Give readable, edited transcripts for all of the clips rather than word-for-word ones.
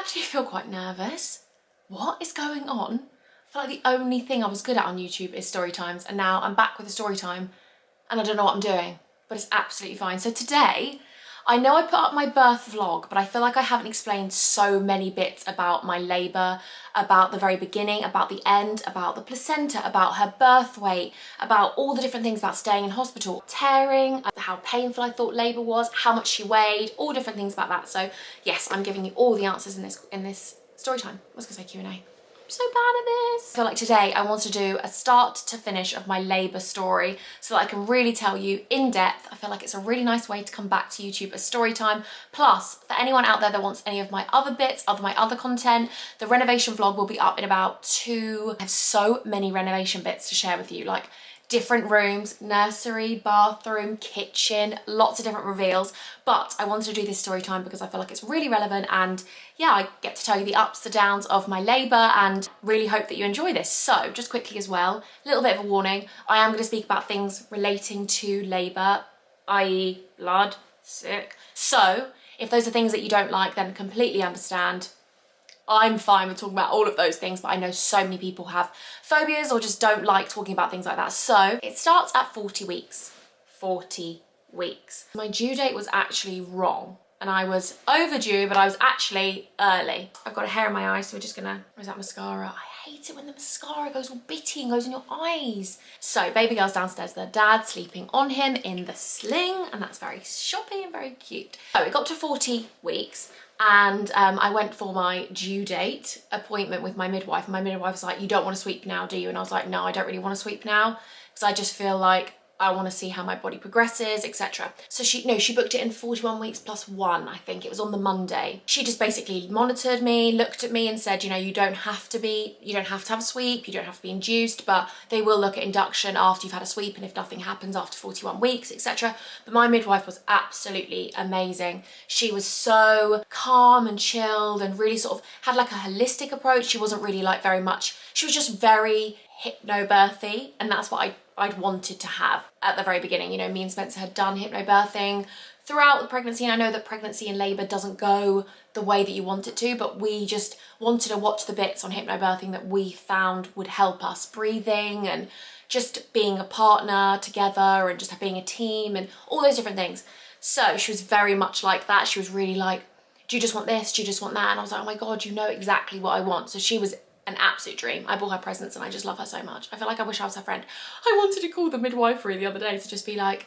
actually feel quite nervous. What is going on? I feel like the only thing I was good at on YouTube is story times, and now I'm back with a story time and I don't know what I'm doing, but it's absolutely fine. So today, I know I put up my birth vlog, but I feel like I haven't explained so many bits about my labour, about the very beginning, about the end, about the placenta, about her birth weight, about all the different things about staying in hospital, tearing, how painful I thought labour was, how much she weighed, all different things about that. So yes, I'm giving you all the answers in this story time. I was gonna say Q&A. I'm so bad at this. I feel like today I want to do a start to finish of my labour story so that I can really tell you in depth. I feel like it's a really nice way to come back to YouTube as story time. Plus, for anyone out there that wants any of my other bits, my other content, the renovation vlog will be up in about 2. I have so many renovation bits to share with you, like different rooms, nursery, bathroom, kitchen, lots of different reveals. But I wanted to do this story time because I feel like it's really relevant, and yeah, I get to tell you the ups, the downs of my labour, and really hope that you enjoy this. So just quickly as well, a little bit of a warning, I am going to speak about things relating to labour, i.e. blood, sick. So if those are things that you don't like, then completely understand. I'm fine with talking about all of those things, but I know so many people have phobias or just don't like talking about things like that. So it starts at 40 weeks. 40 weeks. My due date was actually wrong, and I was overdue, but I was actually early. I've got a hair in my eye, so we're just gonna, where's that mascara? I hate it when the mascara goes all bitty and goes in your eyes. So baby girl's downstairs, their dad sleeping on him in the sling, and that's very shoppy and very cute. So it got to 40 weeks. And I went for my due date appointment with my midwife. And my midwife was like, you don't want to sweep now, do you? And I was like, no, I don't really want to sweep now, because I just feel like I want to see how my body progresses, etc. So she booked it in 41 weeks plus 1, I think. It was on the Monday. She just basically monitored me, looked at me and said, you know, you don't have to have a sweep, you don't have to be induced, but they will look at induction after you've had a sweep and if nothing happens after 41 weeks, etc. But my midwife was absolutely amazing. She was so calm and chilled and really sort of had like a holistic approach. She wasn't really like very much, she was just very hypnobirthy, and that's what I'd wanted to have at the very beginning. You know, me and Spencer had done hypnobirthing throughout the pregnancy, and I know that pregnancy and labour doesn't go the way that you want it to, but we just wanted to watch the bits on hypnobirthing that we found would help us, breathing and just being a partner together and just being a team and all those different things. So she was very much like that. She was really like, do you just want this? Do you just want that? And I was like, oh my God, you know exactly what I want. So she was an absolute dream. I bought her presents and I just love her so much. I feel like I wish I was her friend. I wanted to call the midwifery the other day to just be like,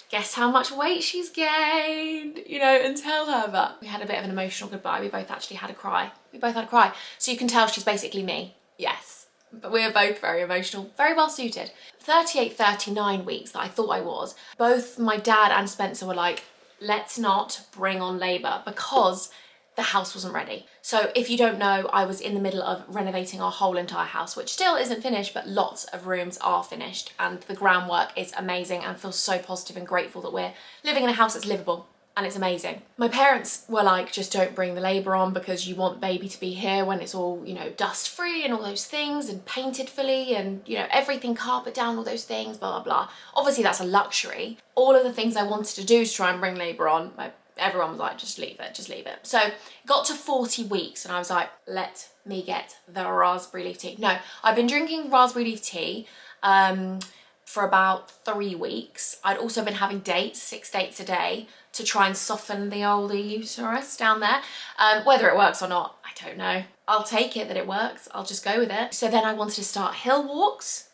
guess how much weight she's gained, you know, and tell her. But we had a bit of an emotional goodbye. We both actually had a cry. So you can tell she's basically me, yes. But we were both very emotional, very well suited. 38, 39 weeks that I thought I was, both my dad and Spencer were like, let's not bring on labour, because the house wasn't ready. So if you don't know, I was in the middle of renovating our whole entire house, which still isn't finished, but lots of rooms are finished, and the groundwork is amazing, and feel so positive and grateful that we're living in a house that's livable, and it's amazing. My parents were like, just don't bring the labour on because you want baby to be here when it's all, you know, dust free and all those things, and painted fully, and, you know, everything carpet down, all those things, blah, blah, blah. Obviously that's a luxury. All of the things I wanted to do to try and bring labour on, everyone was like, just leave it, just leave it. So it got to 40 weeks and I was like, let me get the raspberry leaf tea. No, I've been drinking raspberry leaf tea for about 3 weeks. I'd also been having dates, 6 dates a day, to try and soften the old uterus down there. Whether it works or not, I don't know. I'll take it that it works. I'll just go with it. So then I wanted to start hill walks,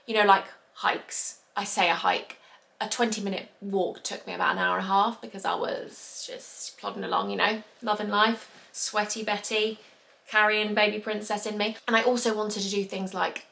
you know, like hikes. I say a hike. A 20-minute walk took me about an hour and a half because I was just plodding along, you know, loving life, sweaty Betty, carrying baby princess in me. And I also wanted to do things like,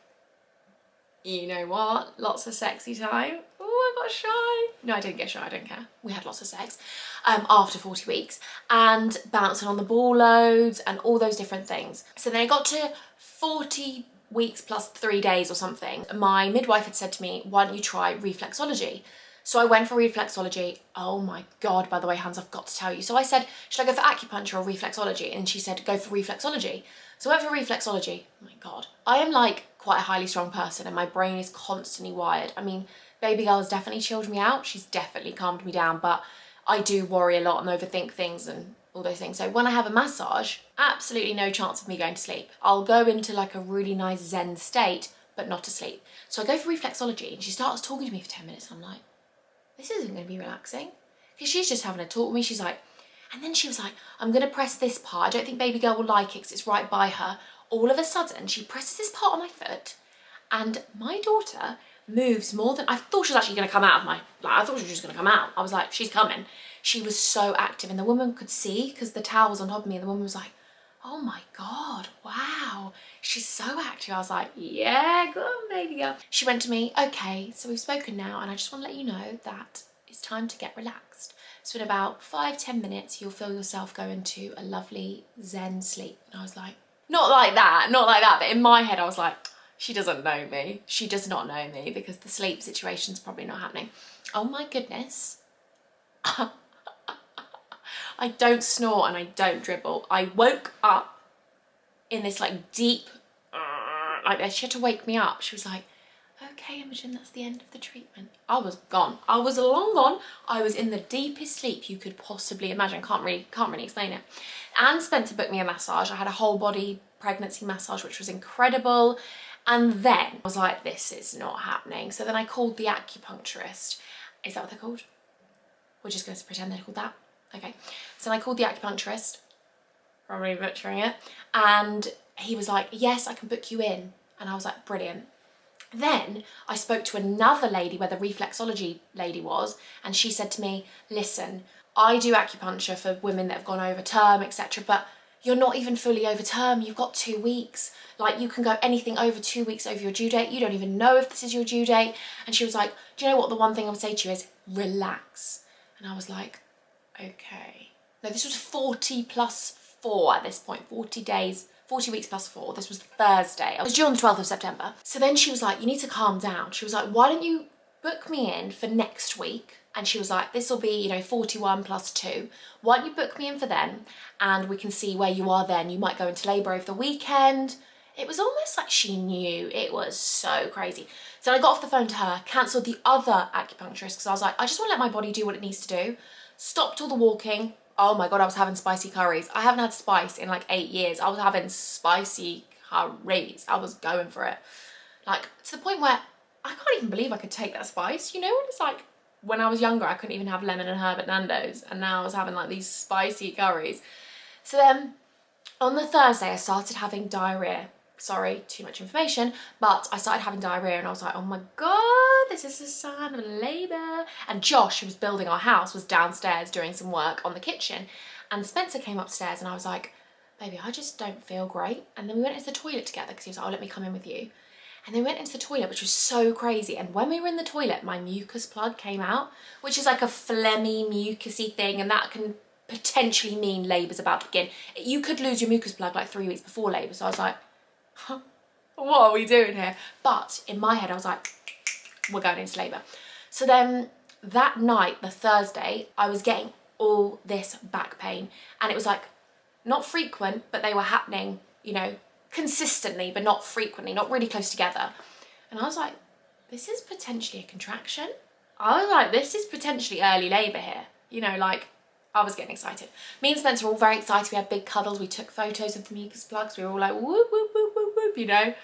you know what, lots of sexy time. Oh, I got shy. No, I didn't get shy, I don't care. We had lots of sex after 40 weeks, and bouncing on the ball loads and all those different things. So then I got to 40 weeks plus 3 days or something. My midwife had said to me, why don't you try reflexology? So I went for reflexology. Oh my God, by the way, Hans, I've got to tell you. So I said, should I go for acupuncture or reflexology? And she said, go for reflexology. So I went for reflexology. Oh my God. I am like quite a highly strung person and my brain is constantly wired. I mean, baby girl has definitely chilled me out. She's definitely calmed me down, but I do worry a lot and overthink things, and all those things. So when I have a massage, absolutely no chance of me going to sleep. I'll go into like a really nice Zen state, but not to sleep. So I go for reflexology and she starts talking to me for 10 minutes. I'm like, this isn't going to be relaxing. Because she's just having a talk with me. She's like, and then she was like, I'm going to press this part. I don't think baby girl will like it because it's right by her. All of a sudden, she presses this part on my foot and my daughter moves more than, I thought she was actually going to come out of my, like, I thought she was just going to come out. I was like, she's coming. She was so active and the woman could see because the towel was on top of me and the woman was like, oh my God, wow, she's so active. I was like, yeah, go on, baby girl. She went to me, okay, so we've spoken now and I just want to let you know that it's time to get relaxed. So in about 5-10 minutes, you'll feel yourself go into a lovely Zen sleep. And I was like, not like that, but in my head I was like, she doesn't know me. She does not know me because the sleep situation's probably not happening. Oh my goodness. I don't snore and I don't dribble. I woke up in this like deep, like she had to wake me up. She was like, okay, Imogen, that's the end of the treatment. I was gone. I was long gone. I was in the deepest sleep you could possibly imagine. Can't really explain it. And Spencer booked me a massage. I had a whole body pregnancy massage, which was incredible. And then I was like, this is not happening. So then I called the acupuncturist. Is that what they're called? We're just going to pretend they're called that. Okay. So I called the acupuncturist, probably butchering it. And he was like, yes, I can book you in. And I was like, brilliant. Then I spoke to another lady where the reflexology lady was, and she said to me, listen, I do acupuncture for women that have gone over term, etc. But you're not even fully over term. You've got 2 weeks. Like you can go anything over 2 weeks over your due date. You don't even know if this is your due date. And she was like, do you know what the one thing I would say to you is relax. And I was like, okay. No, this was 40 plus 4 at this point, 40 days, 40 weeks plus 4. This was Thursday. I was due on the 12th of September. So then she was like, you need to calm down. She was like, why don't you book me in for next week? And she was like, this will be, 41 plus 2. Why don't you book me in for then? And we can see where you are then. You might go into labour over the weekend. It was almost like she knew. It was so crazy. So I got off the phone to her, cancelled the other acupuncturist because I was like, I just want to let my body do what it needs to do. Stopped all the walking. Oh my God, I was having spicy curries. I haven't had spice in like 8 years. I was having spicy curries. I was going for it. Like to the point where I can't even believe I could take that spice. You know when it's like, when I was younger, I couldn't even have lemon and herb at Nando's. And now I was having like these spicy curries. So then on the Thursday, I started having diarrhea. Sorry, too much information, but I started having diarrhea and I was like, oh my God, this is a sign of labour. And Josh, who was building our house, was downstairs doing some work on the kitchen. And Spencer came upstairs and I was like, baby, I just don't feel great. And then we went into the toilet together because he was like, oh, let me come in with you. And then we went into the toilet, which was so crazy. And when we were in the toilet, my mucus plug came out, which is like a phlegmy, mucusy thing. And that can potentially mean labour's about to begin. You could lose your mucus plug like 3 weeks before labour. So I was like, huh, what are we doing here? But in my head, I was like, we're going into labour. So then that night, the Thursday, I was getting all this back pain. And it was like, not frequent, but they were happening, consistently, but not frequently, not really close together. And I was like, this is potentially a contraction. I was like, this is potentially early labour here. I was getting excited. Me and Spencer were all very excited. We had big cuddles. We took photos of the mucus plugs. We were all like, whoop, whoop, whoop, whoop, whoop,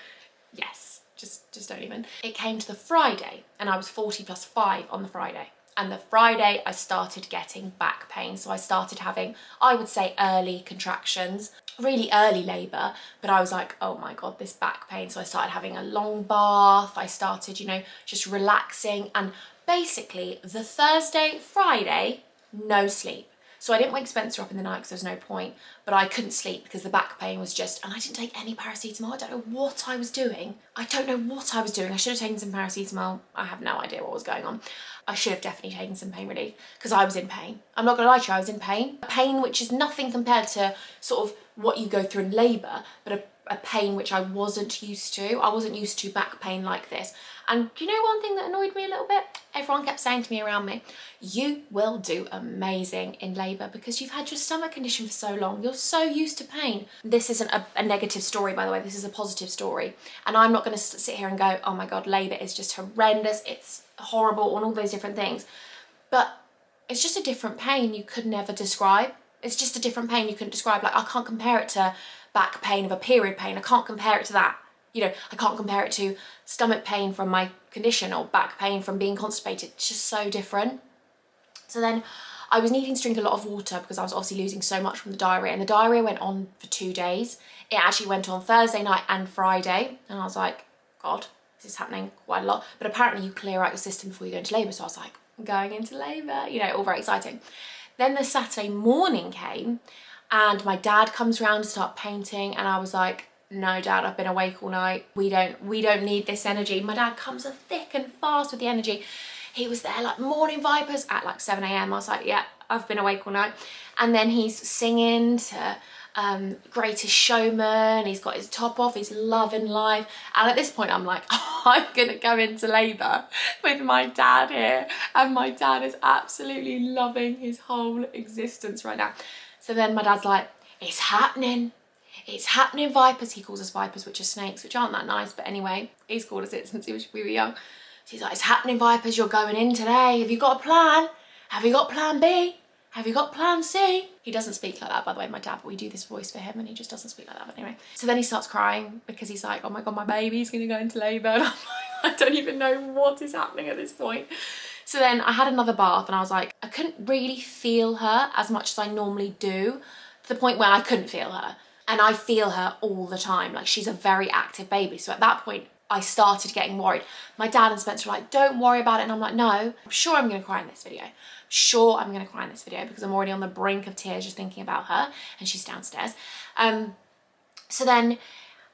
Yes, just don't even. It came to the Friday and I was 40 plus 5 on the Friday. And the Friday I started getting back pain. So I started having, I would say, early contractions, really early labour. But I was like, oh my God, this back pain. So I started having a long bath. I started, just relaxing. And basically the Thursday, Friday, no sleep. So I didn't wake Spencer up in the night because there's no point, but I couldn't sleep because the back pain was just, and I didn't take any paracetamol. I don't know what I was doing. I should have taken some paracetamol. I have no idea what was going on. I should have definitely taken some pain relief because I was in pain. I'm not gonna lie to you, I was in pain. A pain which is nothing compared to sort of what you go through in labour, but a pain which I wasn't used to. I wasn't used to back pain like this. And you know one thing that annoyed me a little bit? Everyone kept saying to me around me, you will do amazing in labour because you've had your stomach condition for so long. You're so used to pain. This isn't a negative story, by the way. This is a positive story. And I'm not going to sit here and go, oh my God, labour is just horrendous. It's horrible and all those different things. But it's just a different pain you could never describe. It's just a different pain you couldn't describe. Like, I can't compare it to back pain of a period pain. I can't compare it to that. You know, I can't compare it to stomach pain from my condition or back pain from being constipated. It's just so different. So then I was needing to drink a lot of water because I was obviously losing so much from the diarrhea, and the diarrhea went on for 2 days. It actually went on Thursday night and Friday, and I was like, God, this is happening quite a lot. But apparently you clear out your system before you go into labour, so I was like, I'm going into labour, you know, all very exciting. Then the Saturday morning came, and my dad comes round to start painting, and I was like, no, Dad, I've been awake all night. We don't need this energy. My dad comes thick and fast with the energy. He was there like morning vipers at like 7 a.m. I was like, yeah, I've been awake all night. And then he's singing to Greatest Showman. He's got his top off. He's loving life. And at this point, I'm like, oh, I'm gonna go into labour with my dad here. And my dad is absolutely loving his whole existence right now. So then my dad's like, it's happening. It's happening, vipers. He calls us vipers, which are snakes, which aren't that nice. But anyway, he's called us it since we were young. So he's like, it's happening, vipers. You're going in today. Have you got a plan? Have you got plan B? Have you got plan C? He doesn't speak like that, by the way, my dad, but we do this voice for him and he just doesn't speak like that. But anyway, so then he starts crying because he's like, oh my God, my baby's gonna go into labour. And I'm like, I don't even know what is happening at this point. So then I had another bath and I was like, I couldn't really feel her as much as I normally do, to the point where I couldn't feel her. And I feel her all the time. Like, she's a very active baby. So at that point, I started getting worried. My dad and Spencer were like, don't worry about it. And I'm like, no, I'm sure I'm gonna cry in this video. Sure, I'm gonna cry in this video because I'm already on the brink of tears just thinking about her, and she's downstairs. So then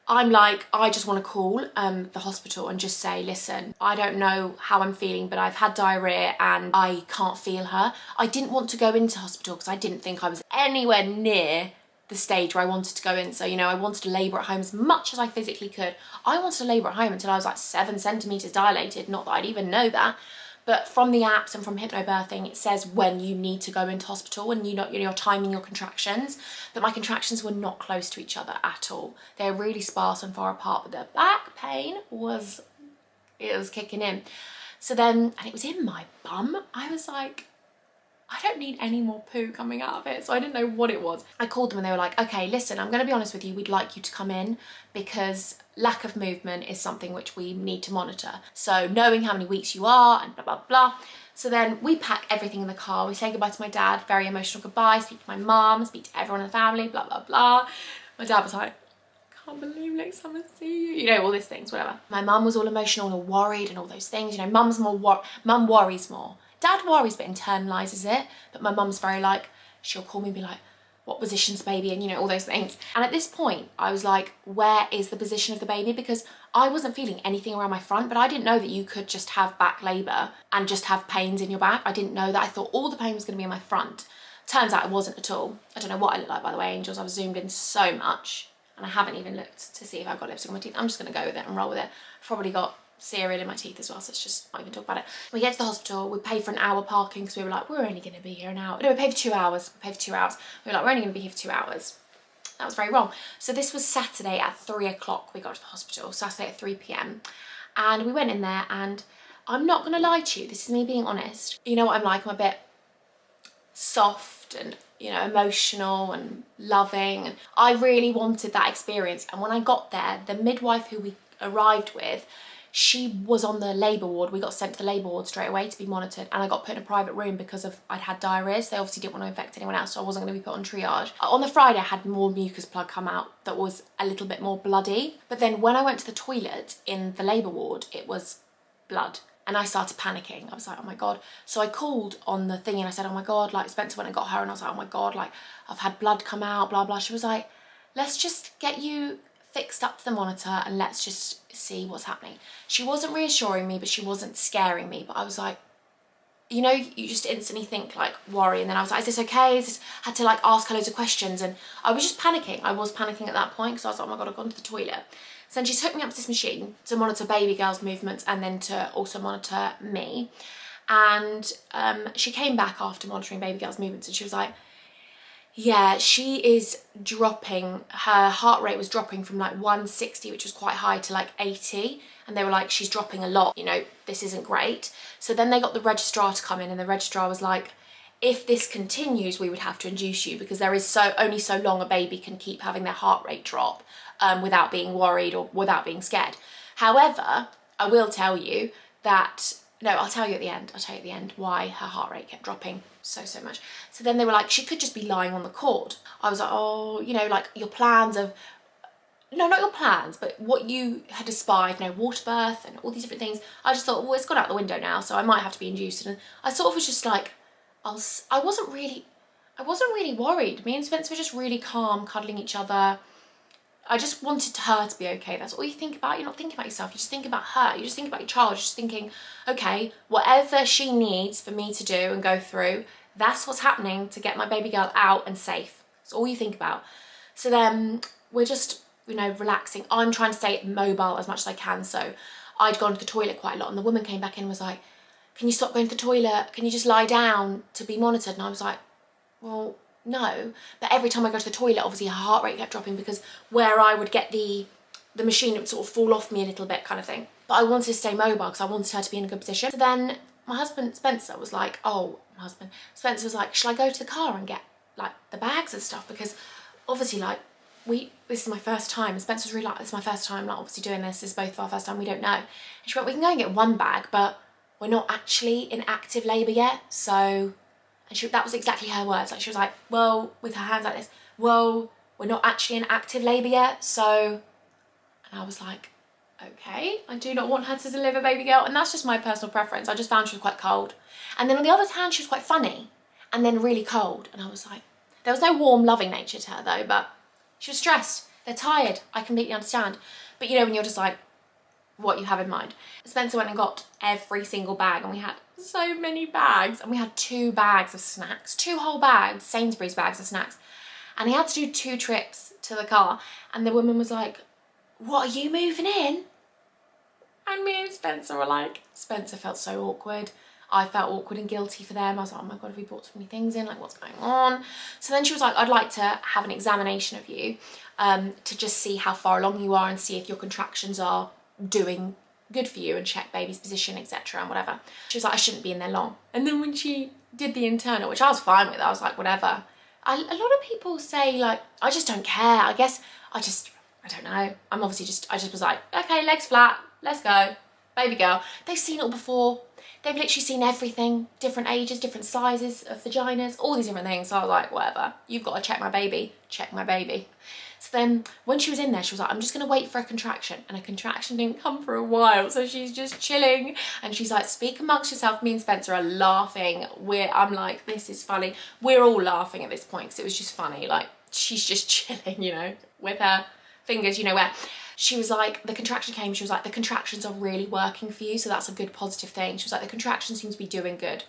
I'm like, I just wanna call the hospital and just say, listen, I don't know how I'm feeling, but I've had diarrhea and I can't feel her. I didn't want to go into hospital because I didn't think I was anywhere near the stage where I wanted to go in. So, you know, I wanted to labour at home as much as I physically could. I wanted to labour at home until I was like 7 centimetres dilated, not that I'd even know that. But from the apps and from hypnobirthing, it says when you need to go into hospital and you're timing your contractions. But my contractions were not close to each other at all. They were really sparse and far apart, but the back pain was kicking in. So then, and it was in my bum. I was like, I don't need any more poo coming out of it. So I didn't know what it was. I called them and they were like, okay, listen, I'm gonna be honest with you. We'd like you to come in because lack of movement is something which we need to monitor. So knowing how many weeks you are and blah, blah, blah. So then we pack everything in the car. We say goodbye to my dad, very emotional goodbye, speak to my mum, speak to everyone in the family, blah, blah, blah. My dad was like, can't believe next time I see you. You know, all these things, whatever. My mum was all emotional and all worried and all those things. You know, mum worries more. Dad worries but internalises it, but my mum's very like, she'll call me and be like, what position's the baby in, you know, all those things. And at this point, I was like, where is the position of the baby? Because I wasn't feeling anything around my front, but I didn't know that you could just have back labour and just have pains in your back. I didn't know that. I thought all the pain was going to be in my front. Turns out it wasn't at all. I don't know what I look like, by the way, angels. I've zoomed in so much and I haven't even looked to see if I've got lipstick on my teeth. I'm just going to go with it and roll with it. I've probably got cereal in my teeth as well, so it's just not even talk about it. We get to the hospital, we pay for an hour parking because we were like, we're only going to be here an hour. No, we paid for 2 hours. We were like, we're only going to be here for 2 hours. That was very wrong. So this was Saturday at 3 o'clock we got to the hospital, Saturday at 3 p.m. And we went in there, and I'm not going to lie to you, this is me being honest. You know what I'm like, I'm a bit soft and, you know, emotional and loving. And I really wanted that experience. And when I got there, the midwife who we arrived with, she was on the labour ward. We got sent to the labour ward straight away to be monitored, and I got put in a private room because I'd had diarrhea, so they obviously didn't want to infect anyone else, so I wasn't going to be put on triage. On the Friday I had more mucus plug come out that was a little bit more bloody, but then when I went to the toilet in the labour ward, it was blood. And I started panicking. I was like, oh my God. So I called on the thing and I said, oh my God, like Spencer went and got her, and I was like, oh my God, like I've had blood come out, blah, blah. She was like, let's just get you fixed up to the monitor and let's just see what's happening. She wasn't reassuring me, but she wasn't scaring me. But I was like, you know, you just instantly think like worry. And then I was like, is this okay? Had to like ask her loads of questions. And I was just panicking. I was panicking at that point because I was like, oh my God, I've gone to the toilet. So then she's hooked me up to this machine to monitor baby girl's movements and then to also monitor me. And she came back after monitoring baby girl's movements and she was like, yeah, she is dropping, her heart rate was dropping from like 160, which was quite high, to like 80. And they were like, she's dropping a lot, you know, this isn't great. So then they got the registrar to come in, and the registrar was like, if this continues, we would have to induce you, because there is only so long a baby can keep having their heart rate drop without being worried or without being scared. However, I will tell you that, no, I'll tell you at the end. I'll tell you at the end why her heart rate kept dropping so much. So then they were like, she could just be lying on the cord. I was like, oh, you know, like your plans of, no, not your plans, but what you had aspired, you know, water birth and all these different things. I just thought, well, it's gone out the window now, so I might have to be induced. And I sort of was just like, I wasn't really worried. Me and Spencer were just really calm, cuddling each other. I just wanted her to be okay. That's all you think about. You're not thinking about yourself. You just think about her. You just think about your child. You're just thinking, okay, whatever she needs for me to do and go through, that's what's happening to get my baby girl out and safe. That's all you think about. So then we're just, you know, relaxing. I'm trying to stay mobile as much as I can. So I'd gone to the toilet quite a lot, and the woman came back in and was like, can you stop going to the toilet? Can you just lie down to be monitored? And I was like, well, no. But every time I go to the toilet, obviously her heart rate kept dropping, because where I would get the machine, it would sort of fall off me a little bit kind of thing. But I wanted to stay mobile because I wanted her to be in a good position. So then my husband, Spencer, was like, Spencer was like, shall I go to the car and get like the bags and stuff? Because obviously like this is my first time. And Spencer was really like, this is my first time, like obviously doing this. This is both of our first time, we don't know. And she went, we can go and get one bag, but we're not actually in active labour yet. So, and that was exactly her words. Like she was like, well, with her hands like this, well, we're not actually in active labour yet. So, and I was like, okay, I do not want her to deliver, baby girl. And that's just my personal preference. I just found she was quite cold. And then on the other hand, she was quite funny and then really cold. And I was like, there was no warm, loving nature to her though, but she was stressed. They're tired. I completely understand. But you know, when you're just like, what you have in mind. Spencer went and got every single bag, and we had so many bags, and we had 2 bags of snacks, 2 whole bags, Sainsbury's bags of snacks. And he had to do 2 trips to the car, and the woman was like, what, are you moving in? And me and Spencer were like, Spencer felt so awkward. I felt awkward and guilty for them. I was like, oh my God, have we brought too many things in? Like, what's going on? So then she was like, I'd like to have an examination of you to just see how far along you are and see if your contractions are doing good for you and check baby's position, etc. and whatever. She was like, I shouldn't be in there long. And then when she did the internal, which I was fine with, I was like, whatever. A lot of people say like, I just don't care. I guess I don't know. I just was like, okay, legs flat, let's go. Baby girl. They've seen it all before. They've literally seen everything, different ages, different sizes of vaginas, all these different things. So I was like, whatever, you've got to check my baby, check my baby. So then when she was in there, she was like, I'm just going to wait for a contraction. And a contraction didn't come for a while. So she's just chilling. And she's like, speak amongst yourself. Me and Spencer are laughing. I'm like, this is funny. We're all laughing at this point because it was just funny. Like, she's just chilling, you know, with her fingers, you know where. She was like, the contraction came. She was like, the contractions are really working for you. So that's a good positive thing. She was like, the contraction seems to be doing good.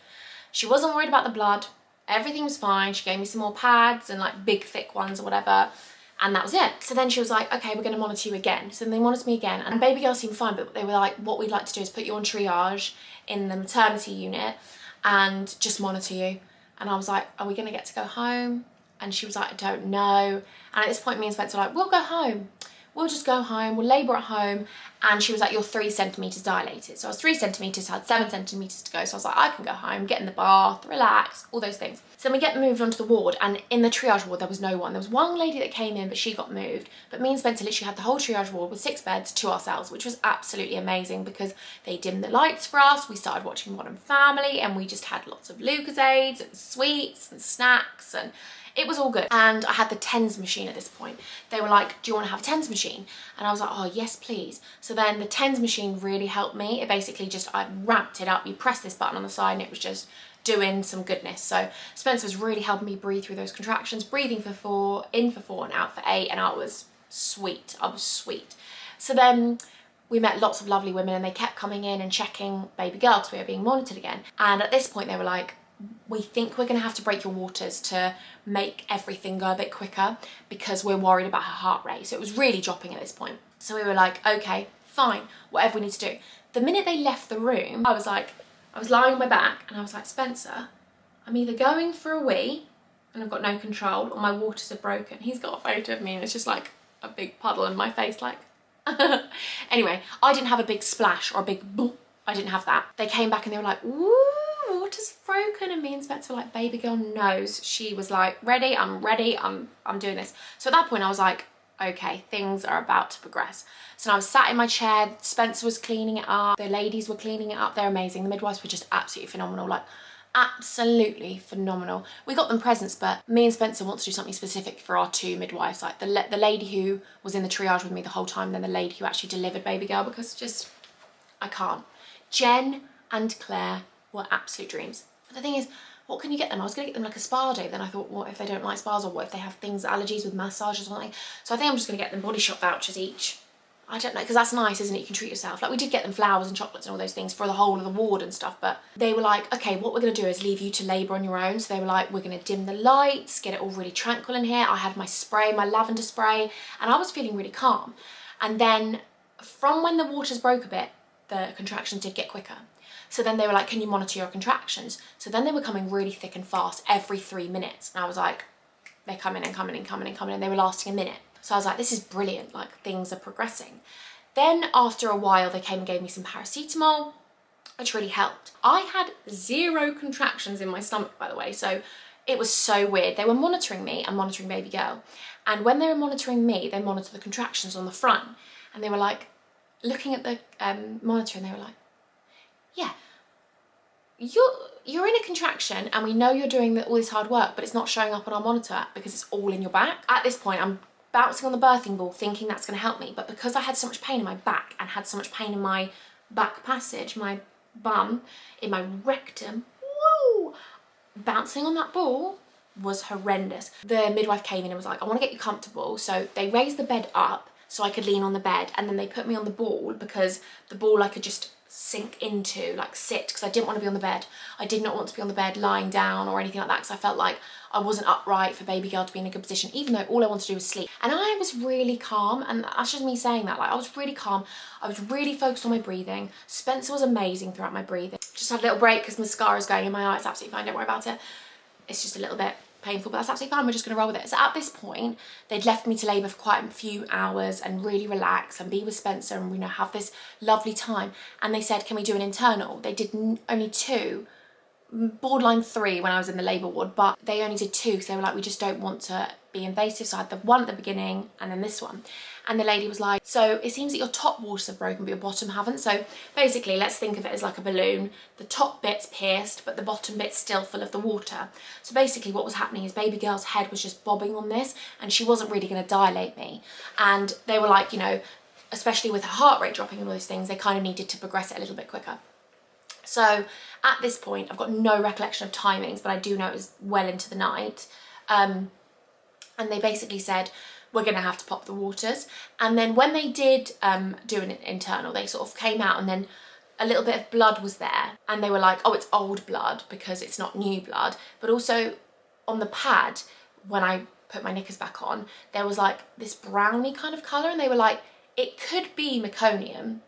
She wasn't worried about the blood. Everything was fine. She gave me some more pads and like big thick ones or whatever. And that was it. So then she was like, okay, we're going to monitor you again. So then they monitored me again, and baby girl seemed fine, but they were like, what we'd like to do is put you on triage in the maternity unit and just monitor you. And I was like, are we going to get to go home? And she was like, I don't know. And at this point, me and Spencer were like, we'll go home. We'll just go home, we'll labour at home. And she was like, you're 3 centimetres dilated. So I was 3 centimetres, had 7 centimetres to go. So I was like, I can go home, get in the bath, relax, all those things. So then we get moved onto the ward, and in the triage ward, there was no one. There was one lady that came in, but she got moved. But me and Spencer literally had the whole triage ward with 6 beds to ourselves, which was absolutely amazing because they dimmed the lights for us. We started watching Modern Family, and we just had lots of Lucozades and sweets and snacks, and it was all good. And I had the TENS machine at this point. They were like, do you want to have a TENS machine? And I was like, oh, yes, please. So then the TENS machine really helped me. It basically just, I ramped it up. You press this button on the side and it was just doing some goodness. So Spencer was really helping me breathe through those contractions, breathing for 4, in for 4 and out for 8. And I was sweet. I was sweet. So then we met lots of lovely women, and they kept coming in and checking baby girl because we were being monitored again. And at this point they were like, we think we're going to have to break your waters to make everything go a bit quicker because we're worried about her heart rate. So it was really dropping at this point. So we were like, okay, fine, whatever we need to do. The minute they left the room, I was lying on my back and I was like, Spencer, I'm either going for a wee and I've got no control, or my waters are broken. He's got a photo of me and it's just like a big puddle in my face, like. Anyway, I didn't have a big splash or a big boom. I didn't have that. They came back and they were like, ooh, water's broken. And me and Spencer were like, baby girl knows. She was like, ready, I'm doing this. So at that point I was like, okay, things are about to progress. So I was sat in my chair, Spencer was cleaning it up, the ladies were cleaning it up, they're amazing. The midwives were just absolutely phenomenal, like absolutely phenomenal. We got them presents, but me and Spencer want to do something specific for our 2 midwives, like the lady who was in the triage with me the whole time, then the lady who actually delivered baby girl, because just, I can't. Jen and Claire were absolute dreams. But the thing is, what can you get them? I was gonna get them like a spa day, but then I thought, what if they don't like spas, or what if they have things, allergies with massage or something? So I think I'm just gonna get them Body Shop vouchers each. I don't know, because that's nice, isn't it? You can treat yourself. Like, we did get them flowers and chocolates and all those things for the whole of the ward and stuff, but they were like, okay, what we're gonna do is leave you to labour on your own. So they were like, we're gonna dim the lights, get it all really tranquil in here. I had my spray, my lavender spray, and I was feeling really calm. And then from when the waters broke a bit, the contractions did get quicker. So then they were like, can you monitor your contractions? So then they were coming really thick and fast every 3 minutes. And I was like, they're coming and coming and coming and coming, and they were lasting a minute. So I was like, this is brilliant, like things are progressing. Then after a while, they came and gave me some paracetamol, which really helped. I had 0 contractions in my stomach, by the way. So it was so weird. They were monitoring me and monitoring baby girl. And when they were monitoring me, they monitored the contractions on the front. And they were like, looking at the monitor, and they were like, yeah, you're in a contraction and we know you're doing all this hard work, but it's not showing up on our monitor because it's all in your back. At this point, I'm bouncing on the birthing ball thinking that's going to help me, but because I had so much pain in my back and had so much pain in my back passage, my bum, in my rectum, woo, bouncing on that ball was horrendous. The midwife came in and was like, I want to get you comfortable. So they raised the bed up so I could lean on the bed, and then they put me on the ball because the ball I could just sink into, like sit, because I didn't want to be on the bed. I did not want to be on the bed lying down or anything like that, because I felt like I wasn't upright for baby girl to be in a good position, even though all I wanted to do was sleep. And I was really calm, and that's just me saying that, like I was really calm. I was really focused on my breathing. Spencer was amazing throughout my breathing. Just had a little break because mascara's going in my eye. It's absolutely fine, don't worry about it. It's just a little bit painful, but that's absolutely fine. We're just gonna roll with it. So at this point, they'd left me to labour for quite a few hours and really relax and be with Spencer and, you know, have this lovely time. And they said, can we do an internal? They did only 2, borderline 3 when I was in the labour ward, but they only did 2 because they were like, we just don't want to be invasive. So I had the one at the beginning and then this one. And the lady was like, so it seems that your top waters have broken, but your bottom haven't. So basically, let's think of it as like a balloon. The top bit's pierced, but the bottom bit's still full of the water. So basically what was happening is baby girl's head was just bobbing on this, and she wasn't really gonna dilate me. And they were like, you know, especially with her heart rate dropping and all those things, they kind of needed to progress it a little bit quicker. So at this point, I've got no recollection of timings, but I do know it was well into the night. And they basically said, we're gonna have to pop the waters. And then when they did do an internal, they sort of came out and then a little bit of blood was there. And they were like, oh, it's old blood because it's not new blood. But also on the pad, when I put my knickers back on, there was like this browny kind of colour, and they were like, it could be meconium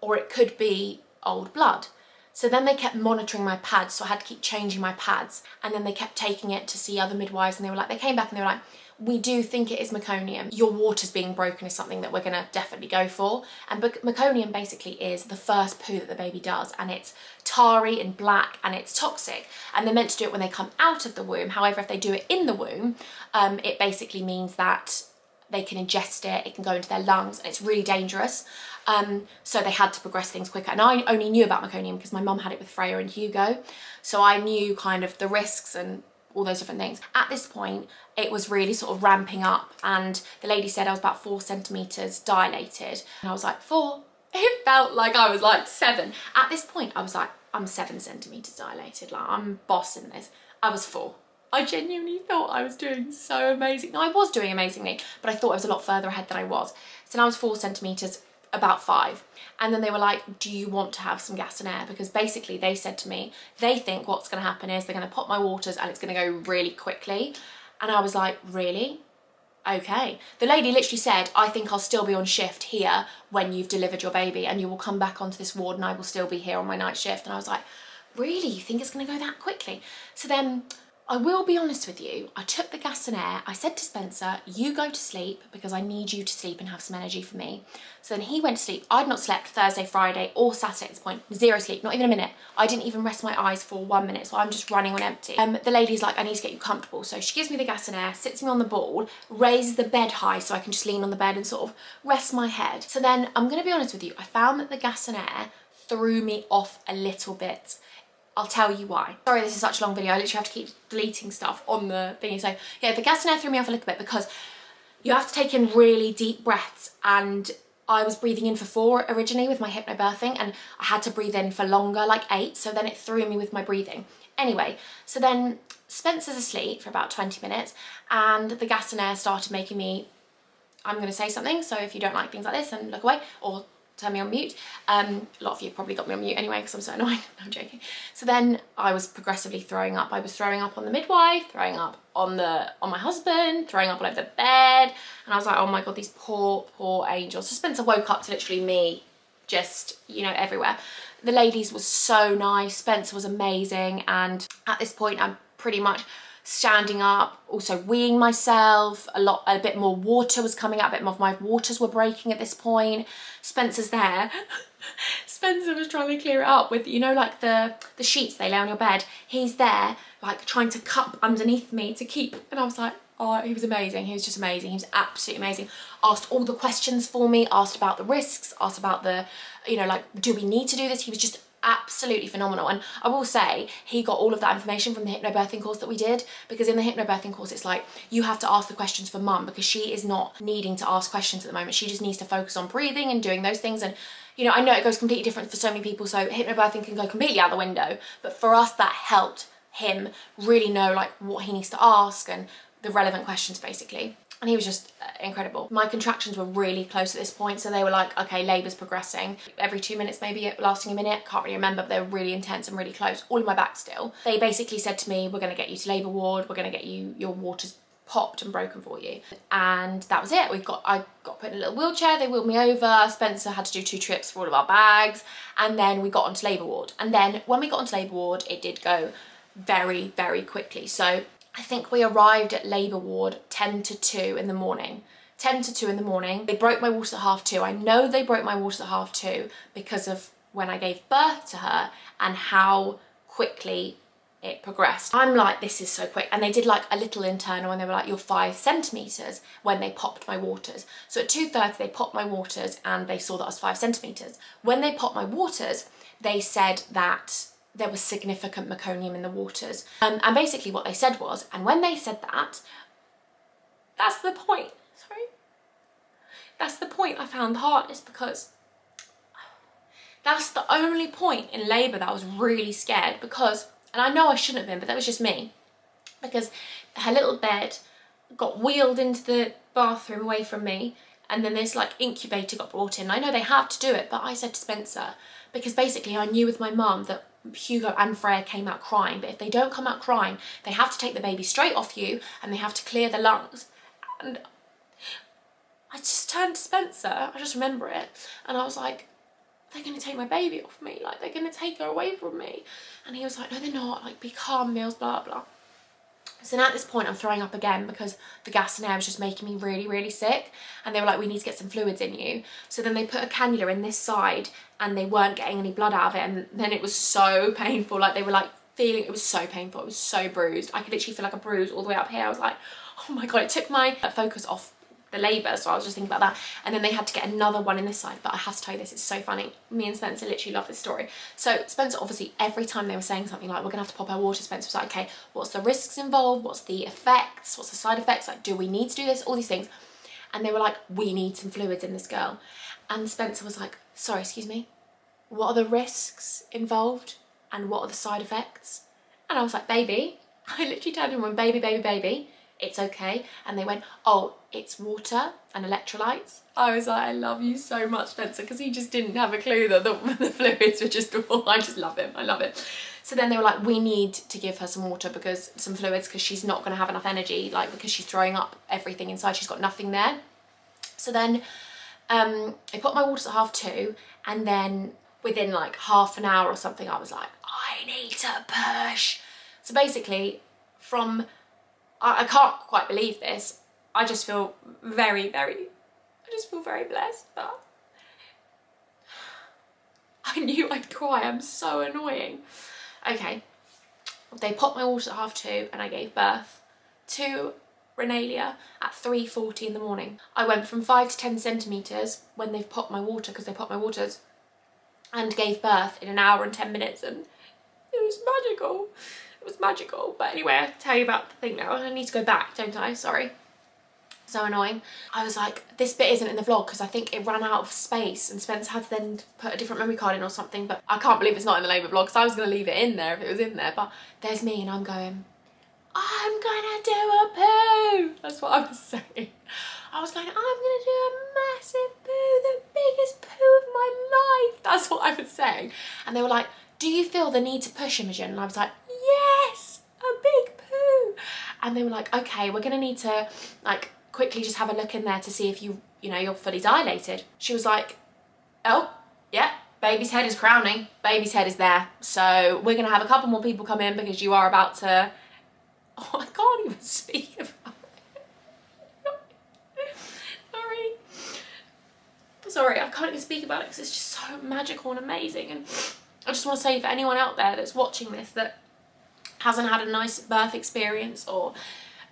or it could be old blood. So then they kept monitoring my pads, so I had to keep changing my pads. And then they kept taking it to see other midwives, and they were like, they came back and they were like, we do think it is meconium. Your waters being broken is something that we're gonna definitely go for. And meconium basically is the first poo that the baby does, and it's tarry and black and it's toxic. And they're meant to do it when they come out of the womb. However, if they do it in the womb, it basically means that they can ingest it, it can go into their lungs, and it's really dangerous. So they had to progress things quicker. And I only knew about meconium because my mum had it with Freya and Hugo. So I knew kind of the risks and all those different things. At this point, it was really sort of ramping up, and the lady said I was about 4 centimetres dilated. And I was like, 4? It felt like I was like 7. At this point, I was like, I'm 7 centimetres dilated, like I'm bossing this. I was 4. I genuinely thought I was doing so amazing. No, I was doing amazingly, but I thought I was a lot further ahead than I was. So now I was 4 centimetres, about 5. And then they were like, do you want to have some gas and air? Because basically they said to me, they think what's gonna happen is they're gonna pop my waters and it's gonna go really quickly. And I was like, really? Okay. The lady literally said, I think I'll still be on shift here when you've delivered your baby, and you will come back onto this ward and I will still be here on my night shift. And I was like, really? You think it's gonna go that quickly? So then I will be honest with you, I took the gas and air, I said to Spencer, you go to sleep because I need you to sleep and have some energy for me. So then he went to sleep. I'd not slept Thursday, Friday or Saturday at this point, 0 sleep, not even a minute. I didn't even rest my eyes for 1 minute, so I'm just running on empty. The lady's like, I need to get you comfortable. So she gives me the gas and air, sits me on the ball, raises the bed high so I can just lean on the bed and sort of rest my head. So then I'm gonna be honest with you, I found that the gas and air threw me off a little bit. I'll tell you why. Sorry, this is such a long video. I literally have to keep deleting stuff on the thingy. So yeah, the gas and air threw me off a little bit because you have to take in really deep breaths, and I was breathing in for 4 originally with my hypnobirthing, and I had to breathe in for longer, like 8, so then it threw me with my breathing. Anyway, so then Spencer's asleep for about 20 minutes and the gas and air started making me, I'm going to say something, so if you don't like things like this, then look away or turn me on mute. A lot of you probably got me on mute anyway because I'm so annoying. No, I'm joking. So then I was progressively throwing up. I was throwing up on the midwife, throwing up on my husband, throwing up all over the bed, and I was like, oh my god, these poor angels. So Spencer woke up to literally me just, you know, everywhere. The ladies was so nice, Spencer was amazing, and at this point I'm pretty much standing up, also weeing myself, a bit more water was coming out, a bit more of my waters were breaking at this point. Spencer's there. Spencer was trying to clear it up with, you know, like the sheets they lay on your bed. He's there, like trying to cup underneath me to keep, and I was like, oh, he was amazing. He was just amazing. He was absolutely amazing. Asked all the questions for me, asked about the risks, asked about the, you know, like, do we need to do this? He was just absolutely phenomenal. And I will say he got all of that information from the hypnobirthing course that we did, because in the hypnobirthing course it's like you have to ask the questions for mum, because she is not needing to ask questions at the moment. She just needs to focus on breathing and doing those things. And you know, I know it goes completely different for so many people, so hypnobirthing can go completely out the window, but for us that helped him really know like what he needs to ask and the relevant questions basically. And he was just incredible. My contractions were really close at this point, so they were like, okay, labour's progressing. Every 2 minutes, maybe lasting a minute, can't really remember, but they were really intense and really close, all in my back still. They basically said to me, we're gonna get you to labour ward, we're gonna get you, your waters popped and broken for you. And that was it. I got put in a little wheelchair, they wheeled me over, Spencer had to do 2 trips for all of our bags, and then we got onto labour ward. And then when we got onto labour ward, it did go very, very quickly. So I think we arrived at labour ward 10 to 2 in the morning. 10 to 2 in the morning. They broke my waters at 2:30. I know they broke my waters at 2:30 because of when I gave birth to her and how quickly it progressed. I'm like, this is so quick. And they did like a little internal and they were like, you're 5 centimetres when they popped my waters. So at 2:30 they popped my waters and they saw that I was 5 centimetres. When they popped my waters, they said that there was significant meconium in the waters. And basically what they said was, and when they said that, that's the point, sorry. That's the point I found the hardest, because that's the only point in labour that I was really scared, because, and I know I shouldn't have been, but that was just me, because her little bed got wheeled into the bathroom away from me, and then this like incubator got brought in. I know they have to do it, but I said to Spencer, because basically I knew with my mum that Hugo and Freya came out crying, but if they don't come out crying, they have to take the baby straight off you and they have to clear the lungs. And I just turned to Spencer, I just remember it, and I was like, they're gonna take my baby off me, like they're gonna take her away from me. And he was like, no they're not, like be calm Mills, blah blah. So now at this point I'm throwing up again because the gas and air was just making me really, really sick. And they were like, we need to get some fluids in you. So then they put a cannula in this side and they weren't getting any blood out of it. And then it was so painful. Like they were like feeling, it was so painful. It was so bruised. I could literally feel like a bruise all the way up here. I was like, oh my God, it took my focus off the labour, so I was just thinking about that. And then they had to get another one in this side, but I have to tell you this, it's so funny. Me and Spencer literally love this story. So Spencer, obviously every time they were saying something like, we're gonna have to pop our water, Spencer was like, okay, what's the risks involved, what's the effects, what's the side effects, like do we need to do this, all these things. And they were like, we need some fluids in this girl. And Spencer was like, sorry, excuse me, what are the risks involved and what are the side effects? And I was like, baby, I literally told him, baby, baby, baby, it's okay. And they went, oh, it's water and electrolytes. I was like, I love you so much, Spencer, because he just didn't have a clue that the fluids were just, oh, I just love him, I love it. So then they were like, we need to give her some water, because some fluids, because she's not gonna have enough energy, like because she's throwing up everything inside, she's got nothing there. So then I put my waters at 2:30, and then within like half an hour or something, I was like, I need to push. So basically, from, I can't quite believe this. I just feel very blessed, but I knew I'd cry. I'm so annoying. Okay, they popped my water at 2:30 and I gave birth to Renalia at 3:40 in the morning. I went from 5 to 10 centimetres when they've popped my water, because they popped my waters, and gave birth in an hour and 10 minutes, and it was magical. It was magical. But anyway, I'll tell you about the thing now. I need to go back, don't I? Sorry. So annoying. I was like, this bit isn't in the vlog because I think it ran out of space and Spence had to then put a different memory card in or something, but I can't believe it's not in the labour vlog because I was going to leave it in there if it was in there. But there's me and I'm going, I'm gonna do a poo. That's what I was saying. I was going, I'm gonna do a massive poo, the biggest poo of my life. That's what I was saying. And they were like, do you feel the need to push, Imogen? And I was like, yes, a big poo. And they were like, okay, we're gonna need to like quickly just have a look in there to see if you're fully dilated. She was like, oh, yeah, baby's head is crowning. Baby's head is there. So we're gonna have a couple more people come in because you are about to, oh, I can't even speak about it. Sorry, I can't even speak about it because it's just so magical and amazing. And I just want to say, for anyone out there that's watching this that hasn't had a nice birth experience or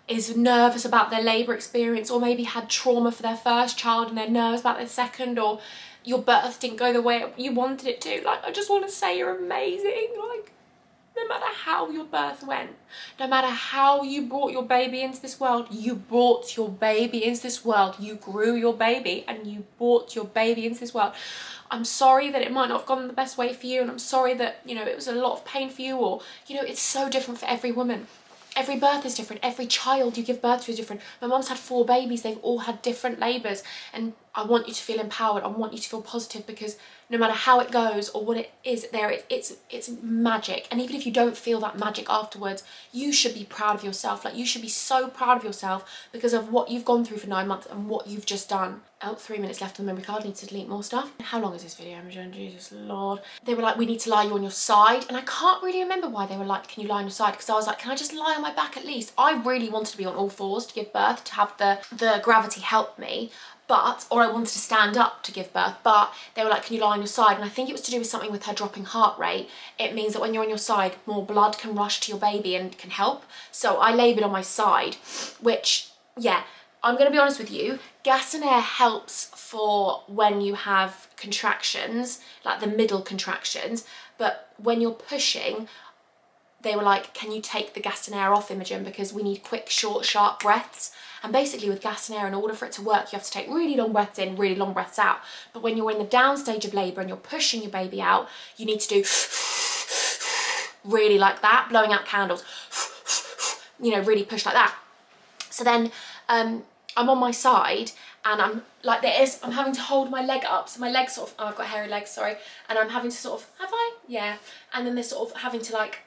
is nervous about their labour experience, or maybe had trauma for their first child and they're nervous about their second, or your birth didn't go the way you wanted it to, like, I just want to say you're amazing. Like, no matter how your birth went, no matter how you brought your baby into this world, you brought your baby into this world. You grew your baby and you brought your baby into this world. I'm sorry that it might not have gone the best way for you, and I'm sorry that, it was a lot of pain for you, or, it's so different for every woman. Every birth is different. Every child you give birth to is different. My mum's had 4 babies. They've all had different labours. And I want you to feel empowered. I want you to feel positive, because no matter how it goes or what it is it's magic. And even if you don't feel that magic afterwards, you should be proud of yourself. Like, you should be so proud of yourself because of what you've gone through for 9 months and what you've just done. Oh, 3 minutes left on the memory card. Need to delete more stuff. How long is this video, Imogen? Jesus Lord. They were like, we need to lie you on your side. And I can't really remember why they were like, can you lie on your side? Because I was like, can I just lie on my back at least? I really wanted to be on all fours to give birth, to have the gravity help me. Or I wanted to stand up to give birth, but they were like, can you lie on your side? And I think it was to do with something with her dropping heart rate. It means that when you're on your side, more blood can rush to your baby and can help. So I laboured on my side, which, yeah, I'm going to be honest with you, gas and air helps for when you have contractions, like the middle contractions, but when you're pushing, they were like, can you take the gas and air off, Imogen, because we need quick, short, sharp breaths. And basically with gas and air, in order for it to work, you have to take really long breaths in, really long breaths out. But when you're in the down stage of labour and you're pushing your baby out, you need to do really like that, blowing out candles, really push like that. So then I'm on my side and I'm like this, I'm having to hold my leg up. So my legs sort of, oh, I've got hairy legs, sorry. And I'm having to sort of, have I? Yeah. And then they're sort of having to like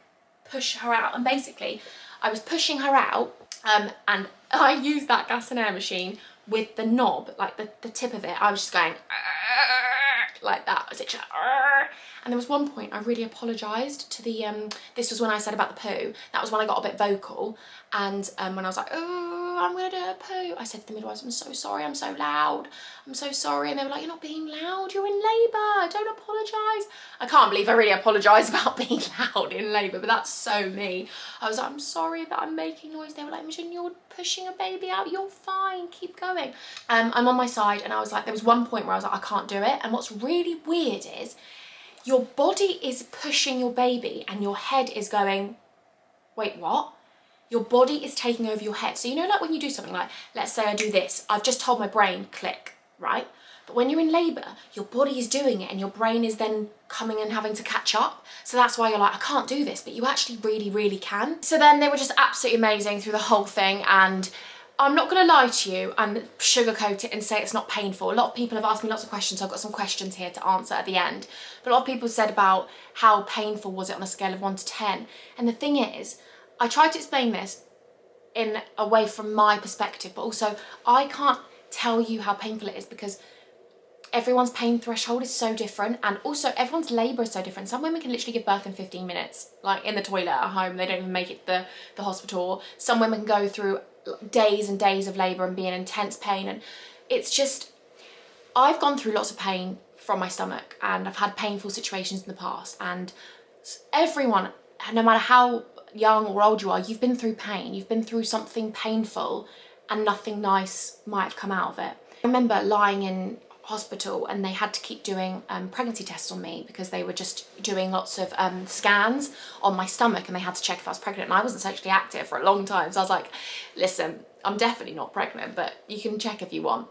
push her out. And basically I was pushing her out and I used that gas and air machine with the knob, like the tip of it. I was just going like that. I was literally, and there was one point I really apologised to the, this was when I said about the poo. That was when I got a bit vocal. And when I was like, oh, I'm gonna do a poo, I said to the midwives, I'm so sorry, I'm so loud. I'm so sorry. And they were like, you're not being loud, you're in labour, don't apologise. I can't believe I really apologised about being loud in labour, but that's so me. I was like, I'm sorry that I'm making noise. They were like, Imogen, you're pushing a baby out, you're fine, keep going. I'm on my side, and I was like, there was one point where I was like, I can't do it. And what's really weird is your body is pushing your baby and your head is going, wait, what? Your body is taking over your head. So like when you do something like, let's say I do this, I've just told my brain, click, right? But when you're in labour, your body is doing it and your brain is then coming and having to catch up. So that's why you're like, I can't do this, but you actually really, really can. So then they were just absolutely amazing through the whole thing. And I'm not gonna lie to you and sugarcoat it and say it's not painful. A lot of people have asked me lots of questions, so I've got some questions here to answer at the end. But a lot of people said about how painful was it on a scale of 1 to 10. And the thing is, I tried to explain this in a way from my perspective, but also I can't tell you how painful it is because everyone's pain threshold is so different, and also everyone's labour is so different. Some women can literally give birth in 15 minutes, like in the toilet at home. They don't even make it to the hospital. Some women can go through days and days of labour and be in intense pain, and it's just, I've gone through lots of pain from my stomach, and I've had painful situations in the past, and everyone, no matter how young or old you are, you've been through pain, you've been through something painful, and nothing nice might have come out of it. I remember lying in hospital and they had to keep doing pregnancy tests on me because they were just doing lots of scans on my stomach, and they had to check if I was pregnant, and I wasn't sexually active for a long time, so I was like, listen, I'm definitely not pregnant, but you can check if you want.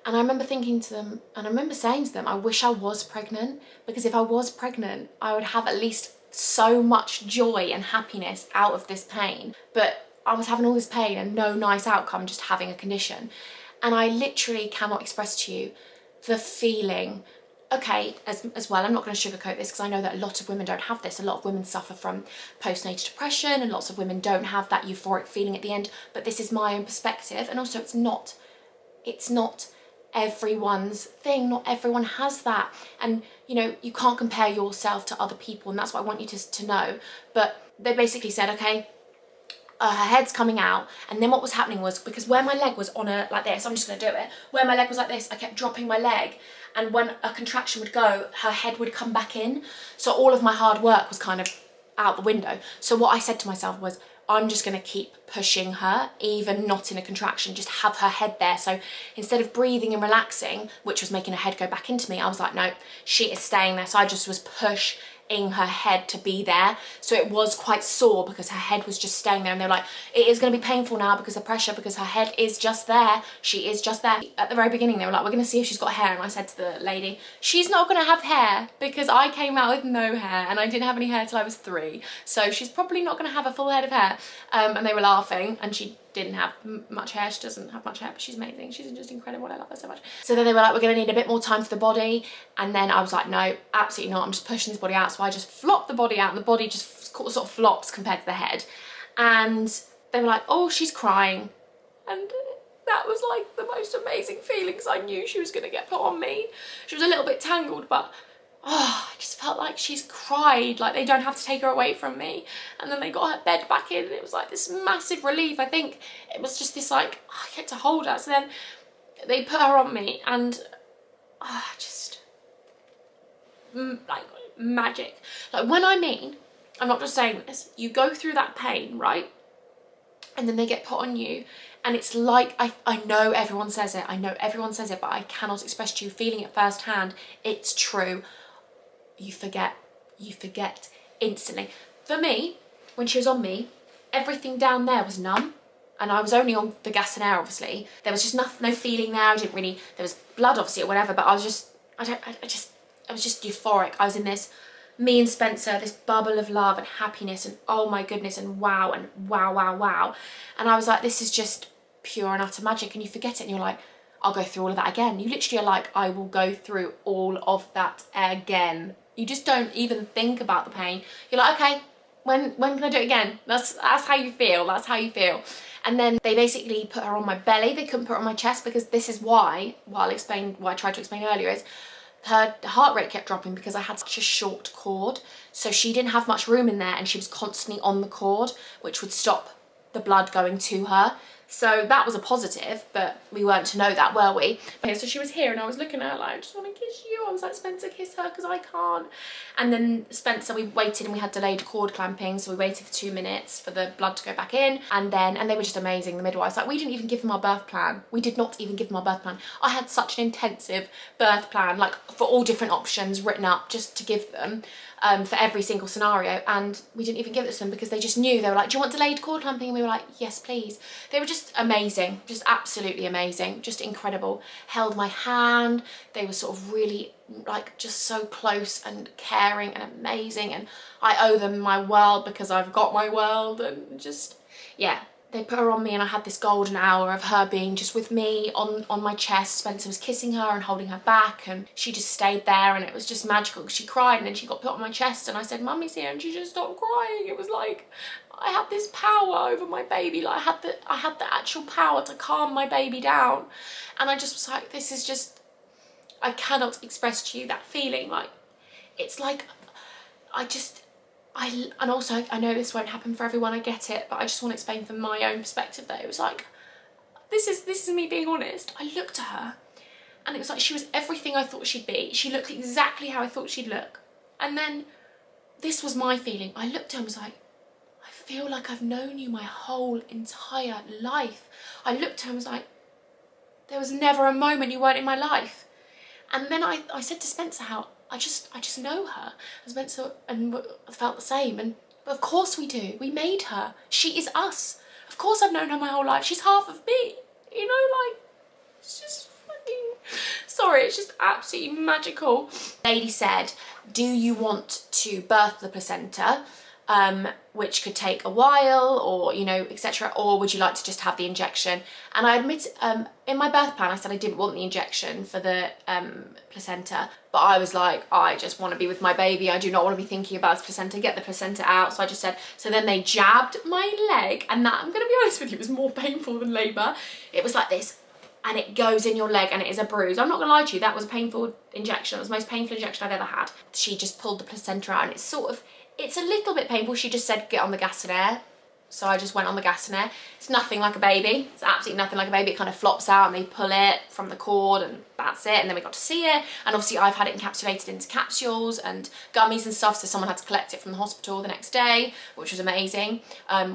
And I remember thinking to them, and I remember saying to them, I wish I was pregnant, because if I was pregnant, I would have at least so much joy and happiness out of this pain. But I was having all this pain and no nice outcome, just having a condition. And I literally cannot express to you the feeling. Okay, as well, I'm not going to sugarcoat this because I know that a lot of women don't have this. A lot of women suffer from postnatal depression, and lots of women don't have that euphoric feeling at the end. But this is my own perspective, and also it's not everyone's thing. Not everyone has that, and you know, you can't compare yourself to other people, and that's what I want you to know. But they basically said, okay, her head's coming out, and then what was happening was, because where my leg was on a like this, I'm just going to do it, where my leg was like this, I kept dropping my leg, and when a contraction would go, her head would come back in, so all of my hard work was kind of out the window. So what I said to myself was, I'm just going to keep pushing her, even not in a contraction, just have her head there. So instead of breathing and relaxing, which was making her head go back into me, I was like, no, she is staying there. So I just was pushing her head to be there. So it was quite sore because her head was just staying there, and they were like, it is going to be painful now because of pressure, because her head is just there. She is just there. At the very beginning, they were like, we're going to see if she's got hair. And I said to the lady, she's not going to have hair, because I came out with no hair and I didn't have any hair till I was 3. So she's probably not going to have a full head of hair. And they were laughing, and she didn't have much hair. She doesn't have much hair, but she's amazing. She's just incredible. I love her so much. So then they were like, we're going to need a bit more time for the body. And then I was like, no, absolutely not. I'm just pushing this body out. So I just flopped the body out, and the body just sort of flops compared to the head. And they were like, oh, she's crying. And that was like the most amazing feeling, because I knew she was going to get put on me. She was a little bit tangled, but oh, I just felt like she's cried, like they don't have to take her away from me. And then they got her bed back in, and it was like this massive relief. I think it was just this like, oh, I get to hold her. So then they put her on me, and just like magic. Like, when I mean, I'm not just saying this, you go through that pain, right? And then they get put on you, and it's like, I know everyone says it, but I cannot express to you, feeling it firsthand, it's true. You forget instantly. For me, when she was on me, everything down there was numb, and I was only on the gas and air, obviously. There was just no feeling there. I didn't really, there was blood obviously or whatever, but I was just, I was just euphoric. I was in this, me and Spencer, this bubble of love and happiness, and oh my goodness, and wow, and wow, wow, wow. And I was like, this is just pure and utter magic. And you forget it, and you're like, I'll go through all of that again. You literally are like, I will go through all of that again. You just don't even think about the pain. You're like, okay, when can I do it again? That's how you feel. That's how you feel. And then they basically put her on my belly. They couldn't put her on my chest, because this is why, what I tried to explain earlier, is her heart rate kept dropping because I had such a short cord. So she didn't have much room in there, and she was constantly on the cord, which would stop the blood going to her. So that was a positive, but we weren't to know that, were we? Okay, so she was here, and I was looking at her like, I just want to kiss you. I was like, Spencer, kiss her, because I can't. And then Spencer, we waited, and we had delayed cord clamping, so we waited for 2 minutes for the blood to go back in. And they were just amazing, the midwives. Like, we didn't even give them our birth plan. We did not even give them our birth plan. I had such an intensive birth plan, like for all different options written up, just to give them. For every single scenario, and we didn't even give it to them because they just knew. They were like, do you want delayed cord clamping? And we were like, yes please. They were just amazing, just absolutely amazing, just incredible. Held my hand. They were sort of really like just so close and caring and amazing, and I owe them my world because I've got my world. And just, yeah, they put her on me, and I had this golden hour of her being just with me on my chest. Spencer was kissing her and holding her back, and she just stayed there, and it was just magical because she cried, and then she got put on my chest, and I said, Mummy's here, and she just stopped crying. It was like I had this power over my baby. Like I had the actual power to calm my baby down, and I just was like, this is just I cannot express to you that feeling. Like, it's like, and also I know this won't happen for everyone, I get it, but I just want to explain from my own perspective that it was like, this is me being honest. I looked at her and it was like she was everything I thought she'd be. She looked exactly how I thought she'd look. And then this was my feeling. I looked at her and was like, I feel like I've known you my whole entire life. I looked at her and was like, there was never a moment you weren't in my life. And then I said to Spencer how I just know her. And Spencer and felt the same. And of course we do. We made her. She is us. Of course I've known her my whole life. She's half of me. You know, like, it's just fucking... Sorry, it's just absolutely magical. Lady said, do you want to birth the placenta? Which could take a while, or, you know, etc., or would you like to just have the injection? And I admit, in my birth plan I said I didn't want the injection for the placenta, but I was like, I just want to be with my baby, I do not want to be thinking about this placenta, get the placenta out. So I just said, so then they jabbed my leg, and that, I'm going to be honest with you, was more painful than labour. It was like this, and it goes in your leg and it is a bruise. I'm not gonna lie to you, that was a painful injection. It was the most painful injection I've ever had. She just pulled the placenta out, and it's sort of, it's a little bit painful. She just said, get on the gas and air. So I just went on the gas and air. It's nothing like a baby. It's absolutely nothing like a baby. It kind of flops out and they pull it from the cord, and that's it. And then we got to see it. And obviously I've had it encapsulated into capsules and gummies and stuff. So someone had to collect it from the hospital the next day, which was amazing,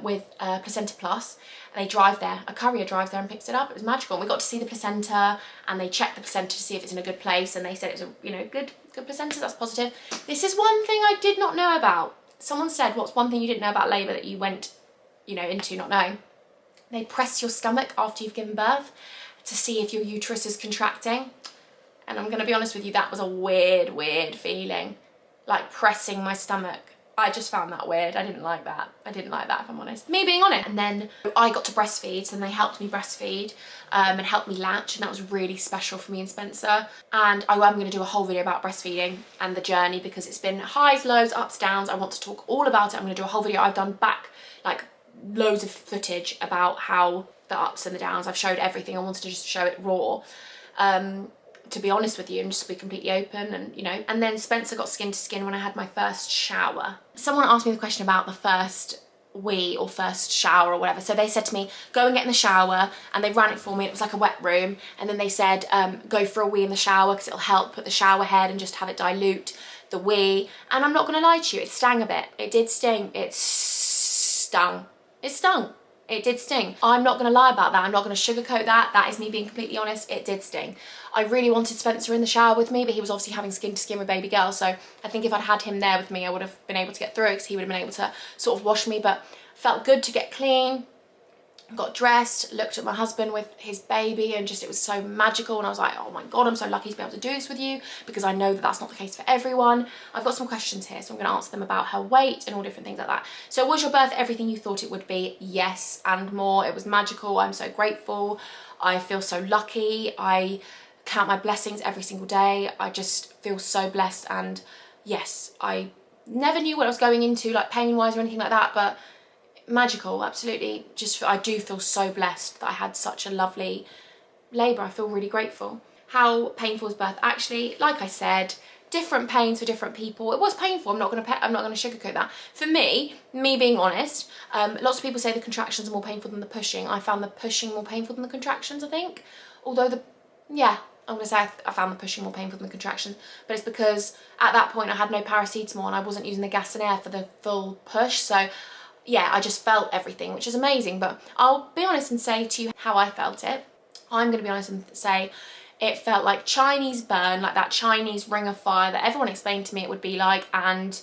with Placenta Plus. And they drive there, a courier drives there and picks it up. It was magical. And we got to see the placenta, and they checked the placenta to see if it's in a good place, and they said it was a, you know, good placenta, that's positive. This is one thing I did not know about. Someone said, what's one thing you didn't know about labour that you went, you know, into not knowing? They press your stomach after you've given birth to see if your uterus is contracting. And I'm gonna be honest with you, that was a weird, weird feeling. Like pressing my stomach. I just found that weird. I didn't like that. I didn't like that, if I'm honest. Me being honest. And then I got to breastfeed, so they helped me breastfeed and helped me latch, and that was really special for me and Spencer. And I'm going to do a whole video about breastfeeding and the journey, because it's been highs, lows, ups, downs. I want to talk all about it. I'm going to do a whole video. I've done back, like, loads of footage about how the ups and the downs. I've showed everything. I wanted to just show it raw. To be honest with you, and just be completely open, and, you know. And then Spencer got skin to skin when I had my first shower. Someone asked me the question about the first wee or first shower or whatever. So they said to me, go and get in the shower, and they ran it for me. It was like a wet room, and then they said, go for a wee in the shower because it'll help put the shower head and just have it dilute the wee. And I'm not gonna lie to you, it stung a bit. It did sting. It stung. It stung. It did sting. I'm not going to lie about that. I'm not going to sugarcoat that. That is me being completely honest. It did sting. I really wanted Spencer in the shower with me, but he was obviously having skin to skin with baby girl. So I think if I'd had him there with me, I would have been able to get through it, because he would have been able to sort of wash me. But felt good to get clean. Got dressed, looked at my husband with his baby, and just, it was so magical. And I was like, oh my God, I'm so lucky to be able to do this with you, because I know that that's not the case for everyone. I've got some questions here, so I'm going to answer them about her weight and all different things like that. So was your birth everything you thought it would be? Yes, and more. It was magical. I'm so grateful. I feel so lucky. I count my blessings every single day. I just feel so blessed. And yes, I never knew what I was going into, like pain-wise or anything like that, but magical, absolutely. Just, I do feel so blessed that I had such a lovely labour. I feel really grateful. How painful was birth? Actually, like I said, different pains for different people. It was painful. I'm not gonna sugarcoat that. For me being honest, lots of people say the contractions are more painful than the pushing. I found the pushing more painful than the contractions, I think. Although I'm gonna say I found the pushing more painful than the contractions, but it's because at that point I had no paracetamol and I wasn't using the gas and air for the full push. So yeah, I just felt everything, which is amazing. But I'll be honest and say to you how I felt it. I'm going to be honest and say it felt like Chinese burn, like that Chinese ring of fire that everyone explained to me it would be like, and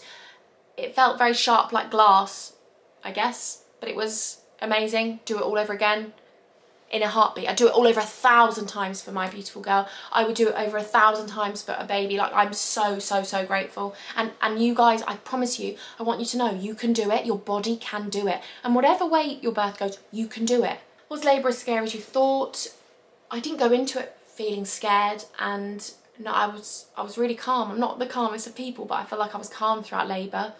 it felt very sharp like glass, I guess, but it was amazing. Do it all over again in a heartbeat. I'd do it all over 1,000 times for my beautiful girl. I would do it over 1,000 times for a baby. Like, I'm so, so, so grateful. And you guys, I promise you, I want you to know you can do it. Your body can do it. And whatever way your birth goes, you can do it. Was labour as scary as you thought? I didn't go into it feeling scared, and no, I was really calm. I'm not the calmest of people, but I feel like I was calm throughout labour,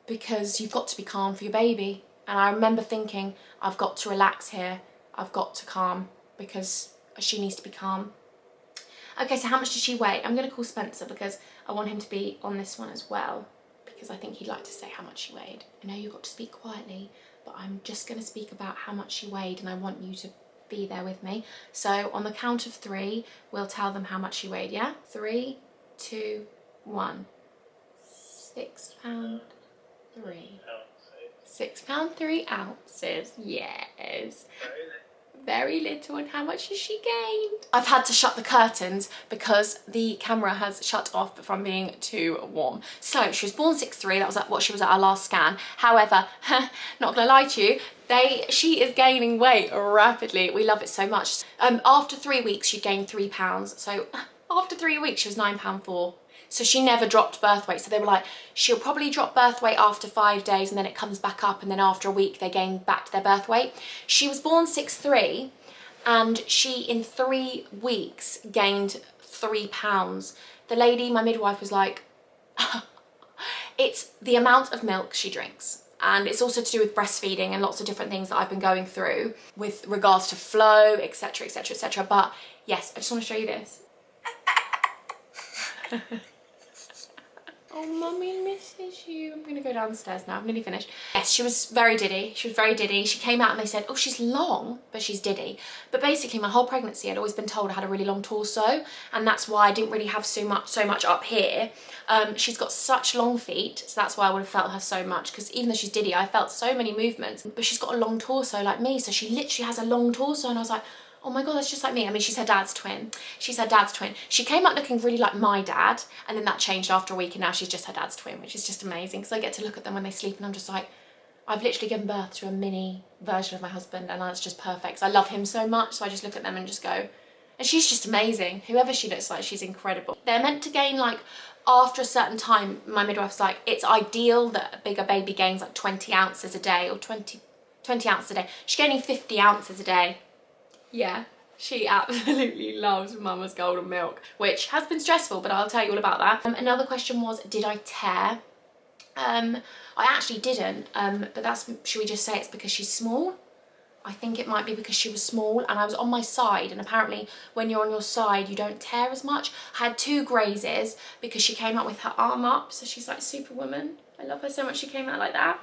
because you've got to be calm for your baby. And I remember thinking, I've got to relax here. I've got to calm, because she needs to be calm. Okay, so how much does she weigh? I'm gonna call Spencer because I want him to be on this one as well, because I think he'd like to say how much she weighed. I know you've got to speak quietly, but I'm just gonna speak about how much she weighed, and I want you to be there with me. So on the count of 3, we'll tell them how much she weighed, yeah? 3, 2, 1. 6 pound 3. 6 pound 3 ounces, yes. Very little. And how much has she gained? I've had to shut the curtains because the camera has shut off from being too warm. So she was born 6'3", that was what she was at our last scan. However, not gonna lie to you, she is gaining weight rapidly. We love it so much. After 3 weeks, she gained 3 pounds. So after 3 weeks, she was 9 pound 4. So she never dropped birth weight. So they were like, she'll probably drop birth weight after 5 days and then it comes back up, and then after a week they gain back to their birth weight. She was born 6'3", and she in 3 weeks gained 3 pounds. The lady, my midwife, was like, it's the amount of milk she drinks. And it's also to do with breastfeeding and lots of different things that I've been going through with regards to flow, etc, etc, etc. But yes, I just want to show you this. Oh, mummy misses you. I'm gonna go downstairs now. I'm nearly finished. Yes, she was very diddy. She was very diddy. She came out and they said, oh, she's long, but she's diddy. But basically my whole pregnancy I'd always been told I had a really long torso, and that's why I didn't really have so much up here. She's got such long feet, so that's why I would have felt her so much, because even though she's diddy, I felt so many movements, but she's got a long torso like me, so she literally has a long torso, and I was like, oh my God, that's just like me. I mean, she's her dad's twin. She's her dad's twin. She came out looking really like my dad, and then that changed after a week, and now she's just her dad's twin, which is just amazing, because I get to look at them when they sleep, and I'm just like, I've literally given birth to a mini version of my husband, and that's just perfect. So I love him so much, so I just look at them and just go, and she's just amazing. Whoever she looks like, she's incredible. They're meant to gain, like, after a certain time, my midwife's like, it's ideal that a bigger baby gains like 20 ounces a day, or 20 ounces a day. She's gaining 50 ounces a day. Yeah, she absolutely loves mama's golden milk, which has been stressful, but I'll tell you all about that. Another question was, did I tear? I actually didn't, but that's, should we just say it's because she's small? I think it might be because she was small and I was on my side, and apparently when you're on your side you don't tear as much. I had 2 grazes because she came out with her arm up, so she's like Superwoman. I love her so much, she came out like that.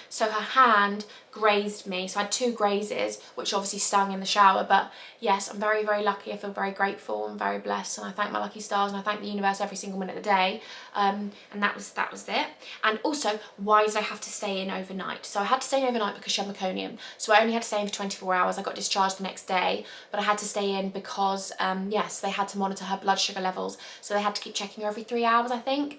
So her hand grazed me, so I had 2 grazes, which obviously stung in the shower. But yes, I'm very, very lucky. I feel very grateful and very blessed, and I thank my lucky stars and I thank the universe every single minute of the day. And that was it. And also, why did I have to stay in overnight? So I had to stay in overnight because she had meconium, so I only had to stay in for 24 hours. I got discharged the next day, but I had to stay in because yes, they had to monitor her blood sugar levels, so they had to keep checking her every 3 hours, I think,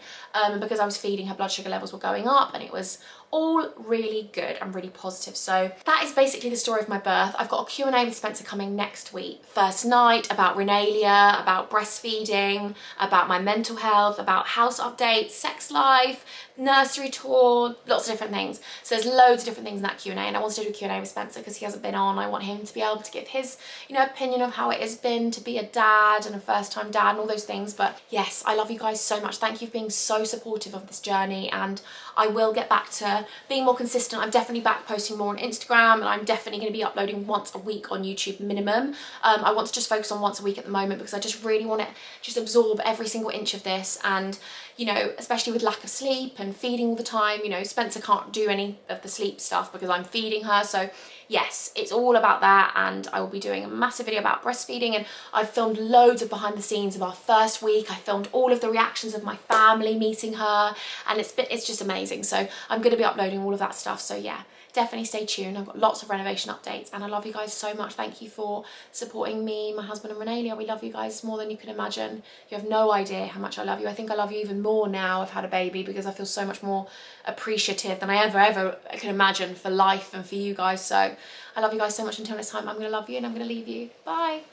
because I was feeding, her blood sugar levels were going up, and it was all really good and really positive. So that is basically the story of my birth. I've got a Q&A with Spencer coming next week. First night, about Renalia, about breastfeeding, about my mental health, about house updates, sex life, nursery tour, lots of different things. So there's loads of different things in that Q&A, and I wanted to do a Q&A with Spencer because he hasn't been on. I want him to be able to give his, you know, opinion of how it has been to be a dad and a first-time dad and all those things. But yes, I love you guys so much. Thank you for being so supportive of this journey, and I will get back to being more consistent. I'm definitely back posting more on Instagram, and I'm definitely going to be uploading once a week on YouTube minimum. I want to just focus on once a week at the moment because I just really want to just absorb every single inch of this, and you know, especially with lack of sleep and feeding all the time, you know, Spencer can't do any of the sleep stuff because I'm feeding her. So yes, it's all about that, and I will be doing a massive video about breastfeeding, and I've filmed loads of behind the scenes of our first week. I filmed all of the reactions of my family meeting her, and it's just amazing. So I'm going to be uploading all of that stuff. So yeah, definitely stay tuned. I've got lots of renovation updates, and I love you guys so much. Thank you for supporting me, my husband and Renalia. We love you guys more than you can imagine. You have no idea how much I love you. I think I love you even more now I've had a baby, because I feel so much more appreciative than I ever can imagine for life and for you guys. So I love you guys so much. Until next time, I'm going to love you and I'm going to leave you. Bye.